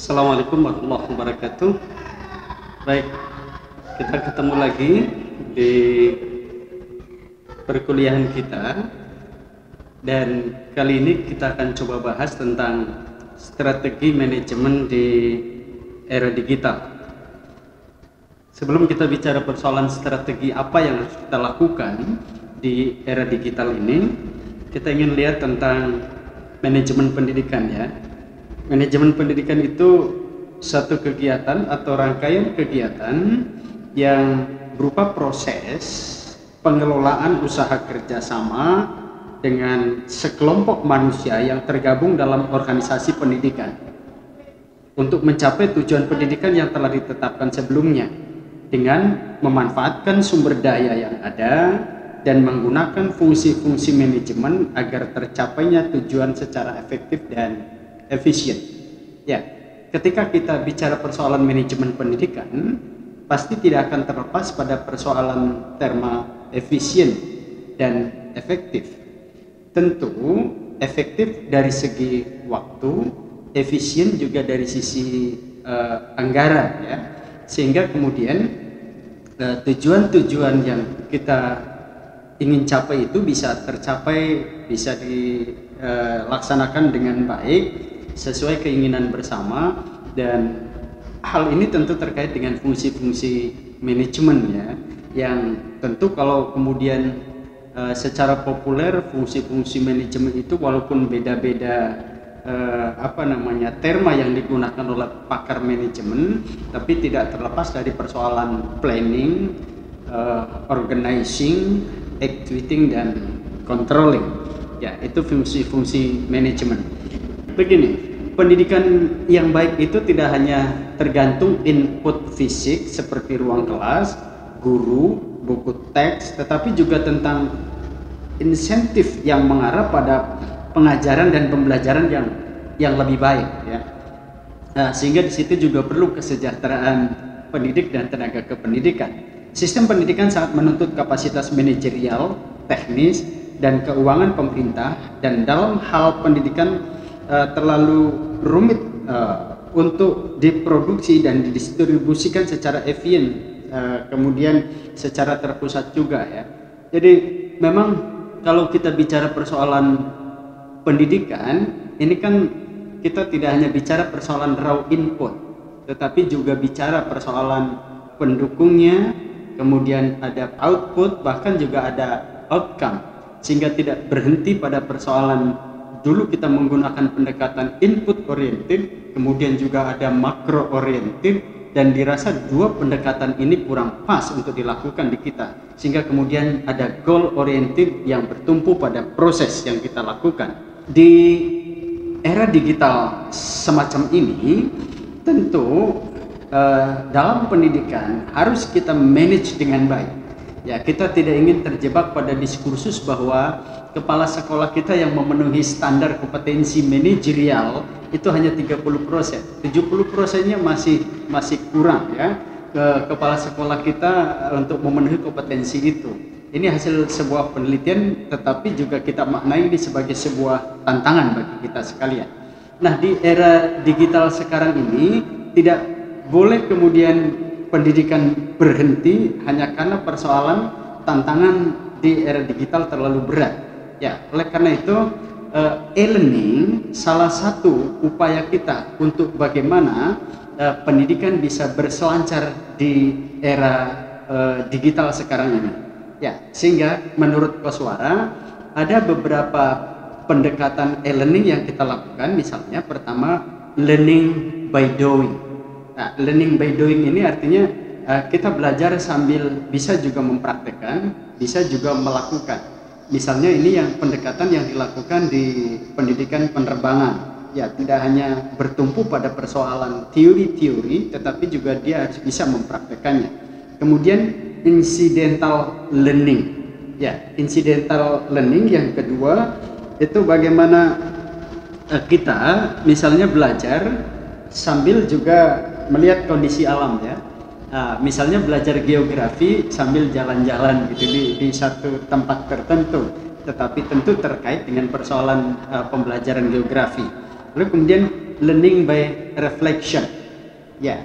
Assalamualaikum warahmatullahi wabarakatuh. Baik, kita ketemu lagi di perkuliahan kita, dan kali ini kita akan coba bahas tentang strategi manajemen di era digital. Sebelum kita bicara persoalan strategi apa yang harus kita lakukan di era digital ini, kita ingin lihat tentang manajemen pendidikan ya. Manajemen pendidikan itu satu kegiatan atau rangkaian kegiatan yang berupa proses pengelolaan usaha kerjasama dengan sekelompok manusia yang tergabung dalam organisasi pendidikan untuk mencapai tujuan pendidikan yang telah ditetapkan sebelumnya dengan memanfaatkan sumber daya yang ada dan menggunakan fungsi-fungsi manajemen agar tercapainya tujuan secara efektif dan efisien. Ya, ketika kita bicara persoalan manajemen pendidikan, pasti tidak akan terlepas pada persoalan terma efisien dan efektif. Tentu efektif dari segi waktu, efisien juga dari sisi anggaran ya. Sehingga kemudian tujuan-tujuan yang kita ingin capai itu bisa tercapai, bisa dilaksanakan dengan baik sesuai keinginan bersama, dan hal ini tentu terkait dengan fungsi-fungsi manajemen ya, yang tentu kalau kemudian secara populer fungsi-fungsi manajemen itu walaupun beda-beda terma yang digunakan oleh pakar manajemen, tapi tidak terlepas dari persoalan planning, organizing, executing, dan controlling ya. Itu fungsi-fungsi manajemen. Begini, pendidikan yang baik itu tidak hanya tergantung input fisik seperti ruang kelas, guru, buku teks, tetapi juga tentang insentif yang mengarah pada pengajaran dan pembelajaran yang lebih baik ya. Nah, sehingga di situ juga perlu kesejahteraan pendidik dan tenaga kependidikan. Sistem pendidikan sangat menuntut kapasitas manajerial, teknis, dan keuangan pemerintah, dan dalam hal pendidikan terlalu rumit untuk diproduksi dan didistribusikan secara efisien, kemudian secara terpusat juga ya. Jadi memang kalau kita bicara persoalan pendidikan ini kan kita tidak hanya bicara persoalan raw input, tetapi juga bicara persoalan pendukungnya, kemudian ada output, bahkan juga ada outcome, sehingga tidak berhenti pada persoalan dulu kita menggunakan pendekatan input oriented, kemudian juga ada makro oriented, dan dirasa dua pendekatan ini kurang pas untuk dilakukan di kita, sehingga kemudian ada goal oriented yang bertumpu pada proses yang kita lakukan. Di era digital semacam ini tentu dalam pendidikan harus kita manage dengan baik ya. Kita tidak ingin terjebak pada diskursus bahwa kepala sekolah kita yang memenuhi standar kompetensi manajerial itu hanya 30%, 70%-nya masih kurang ya. Kepala sekolah kita untuk memenuhi kompetensi itu. Ini hasil sebuah penelitian, tetapi juga kita maknai ini sebagai sebuah tantangan bagi kita sekalian. Nah, di era digital sekarang ini tidak boleh kemudian pendidikan berhenti hanya karena persoalan tantangan di era digital terlalu berat. Ya, oleh karena itu e-learning salah satu upaya kita untuk bagaimana pendidikan bisa berselancar di era digital sekarang ini. Ya, sehingga menurut Koswara ada beberapa pendekatan e-learning yang kita lakukan. Misalnya pertama, learning by doing. Nah, learning by doing ini artinya kita belajar sambil bisa juga mempraktekkan, bisa juga melakukan. Misalnya ini yang pendekatan yang dilakukan di pendidikan penerbangan. Ya, tidak hanya bertumpu pada persoalan teori-teori, tetapi juga dia harus bisa mempraktekannya. Kemudian incidental learning. Ya, incidental learning yang kedua itu bagaimana kita misalnya belajar sambil juga melihat kondisi alam ya. Misalnya belajar geografi sambil jalan-jalan gitu di satu tempat tertentu, tetapi tentu terkait dengan persoalan pembelajaran geografi. Lalu kemudian learning by reflection. Ya,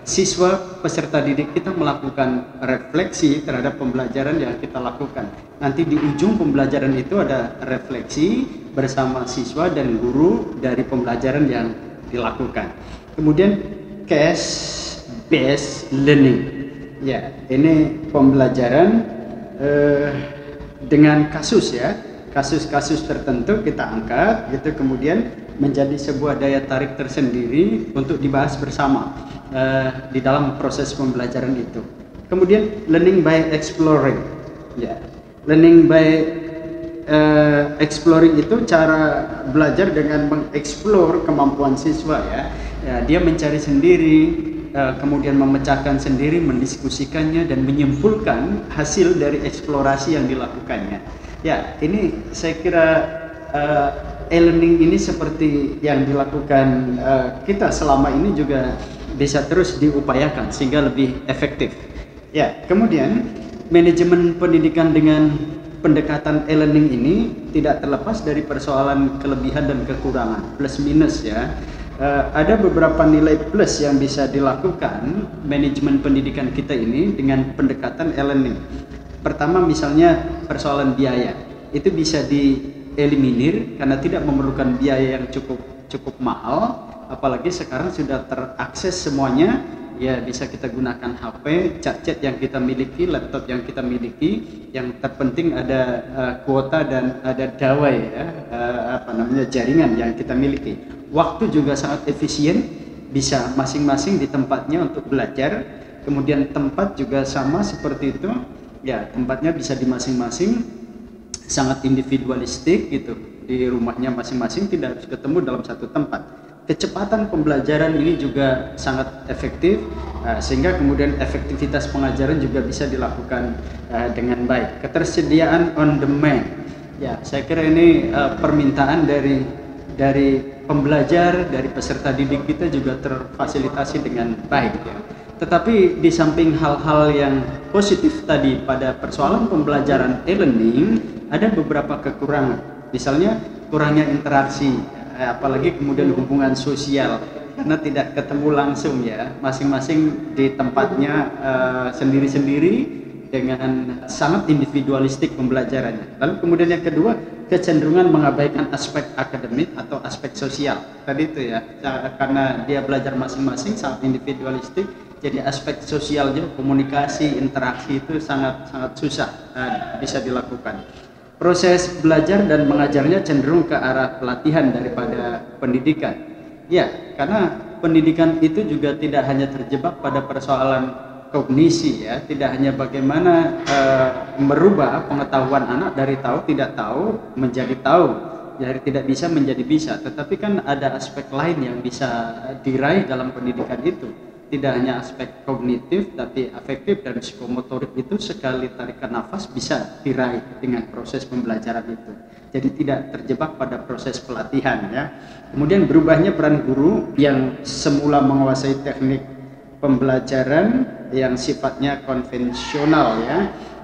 siswa peserta didik kita melakukan refleksi terhadap pembelajaran yang kita lakukan. Nanti di ujung pembelajaran itu ada refleksi bersama siswa dan guru dari pembelajaran yang dilakukan. Kemudian case based learning. Ya, ini pembelajaran dengan kasus ya. Kasus-kasus tertentu kita angkat gitu, kemudian menjadi sebuah daya tarik tersendiri untuk dibahas bersama di dalam proses pembelajaran itu. Kemudian learning by exploring. Ya, learning by exploring itu cara belajar dengan mengeksplor kemampuan siswa ya. Ya, dia mencari sendiri, kemudian memecahkan sendiri, mendiskusikannya dan menyimpulkan hasil dari eksplorasi yang dilakukannya. Ya, ini saya kira e-learning ini seperti yang dilakukan kita selama ini juga bisa terus diupayakan sehingga lebih efektif. Ya, kemudian manajemen pendidikan dengan pendekatan e-learning ini tidak terlepas dari persoalan kelebihan dan kekurangan, plus minus ya. Ada beberapa nilai plus yang bisa dilakukan manajemen pendidikan kita ini dengan pendekatan e-learning. Pertama misalnya persoalan biaya, itu bisa dieliminir karena tidak memerlukan biaya yang cukup mahal, apalagi sekarang sudah terakses semuanya. Ya, bisa kita gunakan HP, chat yang kita miliki, laptop yang kita miliki. Yang terpenting ada kuota dan ada dawai ya, jaringan yang kita miliki. Waktu juga sangat efisien, bisa masing-masing di tempatnya untuk belajar. Kemudian tempat juga sama seperti itu. Ya, tempatnya bisa di masing-masing, sangat individualistik gitu. Di rumahnya masing-masing, tidak harus ketemu dalam satu tempat. Kecepatan pembelajaran ini juga sangat efektif, sehingga kemudian efektivitas pengajaran juga bisa dilakukan dengan baik. Ketersediaan on demand, ya saya kira ini permintaan dari pembelajar, dari peserta didik kita juga terfasilitasi dengan baik. Ya. Tetapi di samping hal-hal yang positif tadi pada persoalan pembelajaran e-learning, ada beberapa kekurangan. Misalnya kurangnya interaksi, apalagi kemudian hubungan sosial karena tidak ketemu langsung ya, masing-masing di tempatnya sendiri-sendiri dengan sangat individualistik pembelajarannya. Lalu kemudian yang kedua, kecenderungan mengabaikan aspek akademik atau aspek sosial tadi itu ya, karena dia belajar masing-masing sangat individualistik, jadi aspek sosialnya, komunikasi, interaksi itu sangat susah bisa dilakukan. Proses belajar dan mengajarnya cenderung ke arah pelatihan daripada pendidikan. Ya, karena pendidikan itu juga tidak hanya terjebak pada persoalan kognisi ya, tidak hanya bagaimana merubah pengetahuan anak dari tahu tidak tahu menjadi tahu, dari tidak bisa menjadi bisa, tetapi kan ada aspek lain yang bisa diraih dalam pendidikan itu. Tidak hanya aspek kognitif, tapi afektif dan psikomotorik itu sekali tarikan nafas bisa diraih dengan proses pembelajaran itu. Jadi tidak terjebak pada proses pelatihan ya. Kemudian berubahnya peran guru yang semula menguasai teknik pembelajaran yang sifatnya konvensional ya.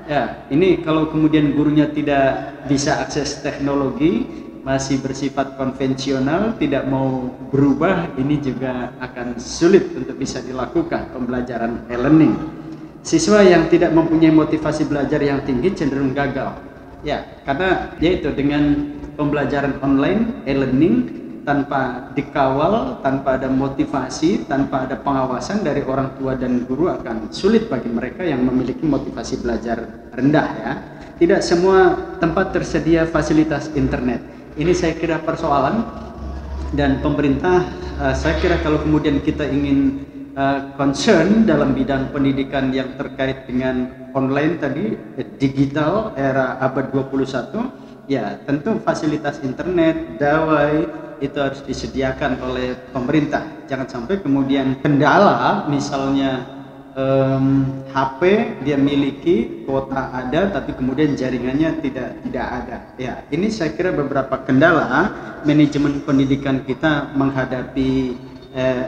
Ya, ini kalau kemudian gurunya tidak bisa akses teknologi, masih bersifat konvensional, tidak mau berubah, ini juga akan sulit untuk bisa dilakukan pembelajaran e-learning. Siswa yang tidak mempunyai motivasi belajar yang tinggi cenderung gagal. Ya, karena yaitu dengan pembelajaran online e-learning tanpa dikawal, tanpa ada motivasi, tanpa ada pengawasan dari orang tua dan guru akan sulit bagi mereka yang memiliki motivasi belajar rendah ya. Tidak semua tempat tersedia fasilitas internet. Ini saya kira persoalan, dan pemerintah saya kira kalau kemudian kita ingin concern dalam bidang pendidikan yang terkait dengan online tadi, digital era abad 21, ya tentu fasilitas internet, dawai itu harus disediakan oleh pemerintah. Jangan sampai kemudian kendala misalnya HP dia miliki, kuota ada, tapi kemudian jaringannya tidak ada. Ya, ini saya kira beberapa kendala manajemen pendidikan kita menghadapi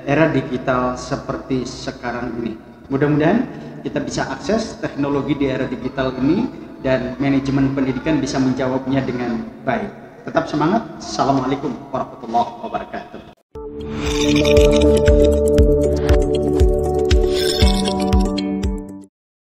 era digital seperti sekarang ini. Mudah-mudahan kita bisa akses teknologi di era digital ini dan manajemen pendidikan bisa menjawabnya dengan baik. Tetap semangat. Assalamualaikum warahmatullahi wabarakatuh.